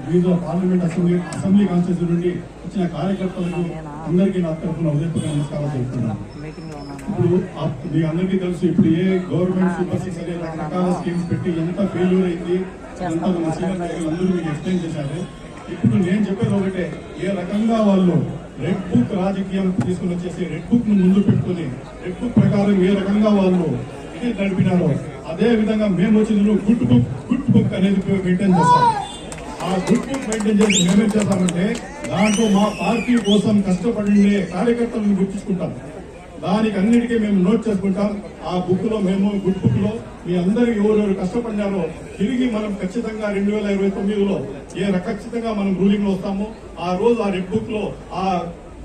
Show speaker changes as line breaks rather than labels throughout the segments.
వివిధ parliament assembly constituency నుండి వచ్చిన కార్యకర్తలకు అందరికీ నా తరఫున ఉదయపూర్వక నమస్కారాలు చెప్తున్నాను. ఇప్పుడు మీ అందరికీ తెలుసు, ఇప్పుడు ఏ గవర్నమెంట్ సూపర్ సిక్స్ అనే రకరకాల స్కీమ్స్ పెట్టి ఎంత ఫెయిల్యూర్ అయింది అంతా మన సీనియర్ నాయకులు అందరూ మీకు ఎక్స్ప్లెయిన్ చేశారు. ఇప్పుడు నేను చెప్పేది ఒకటే, ఏ రకంగా వాళ్ళు రెడ్ బుక్ రాజకీయం తీసుకుని వచ్చేసి రెడ్ బుక్ ను ముందు పెట్టుకుని రెడ్ బుక్ ప్రకారం ఏ రకంగా వాళ్ళు ఇది నడిపినారో అదే విధంగా మేము వచ్చిన గుడ్ బుక్ అనేది మెయింటైన్ చేస్తాం. ఆ గుడ్ బుక్ మెయింటైన్ చేసి మేమేం చేస్తామంటే దాంట్లో మా పార్టీ కోసం కష్టపడి కార్యకర్తలను గుర్తించుకుంటాం. దానికి అన్నిటికీ మేము నోట్ చేసుకుంటాం. ఆ బుక్ లో మేము గుడ్ బుక్ లో మీ అందరూ ఎవరెవరు కష్టపడినారో తిరిగి మనం ఖచ్చితంగా 2029లో ఖచ్చితంగా మనం రూలింగ్ లో వస్తాము. ఆ రోజు ఆ రెడ్ బుక్ లో ఆ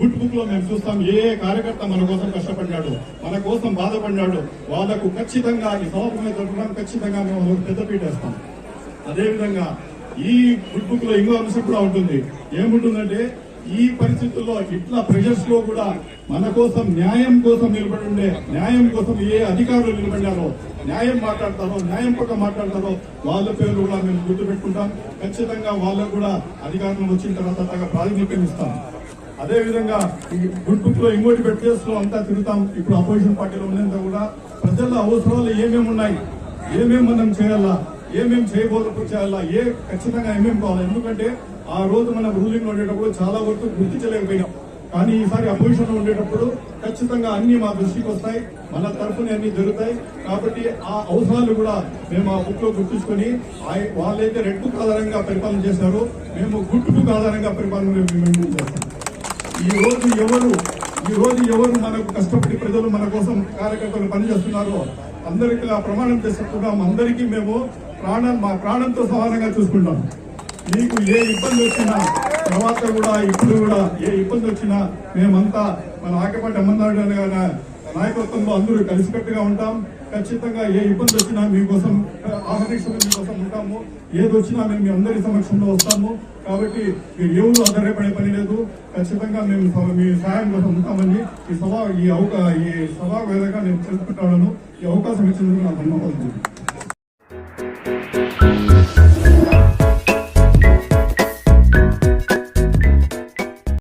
గుడ్ బుక్ లో మేము చూస్తాం ఏ కార్యకర్త మన కోసం కష్టపడ్డాడు, మన కోసం బాధపడ్డాడు, వాళ్ళకు ఖచ్చితంగా ఈ సభ జరుపుకోవడం ఖచ్చితంగా మేము పెద్దపీట వేస్తాం. అదేవిధంగా ఈ గుడ్ బుక్ లో ఇంకో అంశం కూడా ఉంటుంది. ఏముంటుందంటే ఈ పరిస్థితుల్లో ఇట్లా ప్రెషర్స్ లో కూడా మన కోసం న్యాయం కోసం నిలబడి ఉండే, న్యాయం కోసం ఏ అధికారులు నిలబడ్డారో, న్యాయం మాట్లాడతారో, న్యాయం పక్క మాట్లాడతారో వాళ్ళ పేర్లు కూడా మేము గుర్తుపెట్టుకుంటాం. ఖచ్చితంగా వాళ్ళకు కూడా అధికారులు వచ్చిన తర్వాత ప్రాతినిధ్యం ఇస్తాం. అదేవిధంగా ఈ గుడ్ బుక్ లో ఇంకోటి పెట్టేస్తూ అంతా తిరుగుతాం. ఇప్పుడు అపోజిషన్ పార్టీలో ఉన్నంత కూడా ప్రజల అవసరాలు ఏమేమి ఉన్నాయి, ఏమేమి మనం చేయాలా, ఏమేమి చేయాలా, ఖచ్చితంగా ఏమేమి కావాలి. ఎందుకంటే ఆ రోజు మనం రూలింగ్ లో ఉండేటప్పుడు చాలా వరకు గుర్తించలేకపోయినాం. కానీ ఈసారి అపోజిషన్ లో ఉండేటప్పుడు ఖచ్చితంగా అన్ని మా దృష్టికి వస్తాయి, మన తరఫున అన్ని జరుగుతాయి. కాబట్టి ఆ అవసరాలు కూడా మేము ఆ బుక్ లో గుర్తించుకొని వాళ్ళైతే రెడ్ బుక్ ఆధారంగా పరిపాలన చేశారో మేము గుడ్ బుక్ ఆధారంగా పరిపాలన మెయింటైన్ చేస్తాం. ఈ రోజు ఎవరు మనకు కష్టపడి ప్రజలు మన కోసం కార్యకర్తలు పనిచేస్తున్నారో అందరికీ ఆ ప్రమాణం చేసుకుంటాం. అందరికీ మేము మా ప్రాణంతో సమానంగా చూసుకుంటాం. మీకు ఏ ఇబ్బంది వచ్చినా తర్వాత కూడా ఇప్పుడు కూడా ఏ ఇబ్బంది వచ్చినా మేమంతా మన ఆకేపాటి అమ్మనాయుడు గారి నాయకత్వంలో అందరూ కలిసికట్టుగా ఉంటాం. ఖచ్చితంగా ఏ ఇబ్బంది వచ్చినా మీకోసం ఆహరించడం మీకోసం ఉంటాము. ఏది వచ్చినా మేము మీ అందరి సమక్షంలో వస్తాము. కాబట్టి మీరు ఎవరు ఆధారపడే పని లేదు. ఖచ్చితంగా మేము మీ సహాయం కోసం ఉంటామని ఈ సభా వేదికగా నేను తెలుసుకుంటాను. ఈ అవకాశం ఇచ్చినందుకు నాకు ధన్యవాదాలు.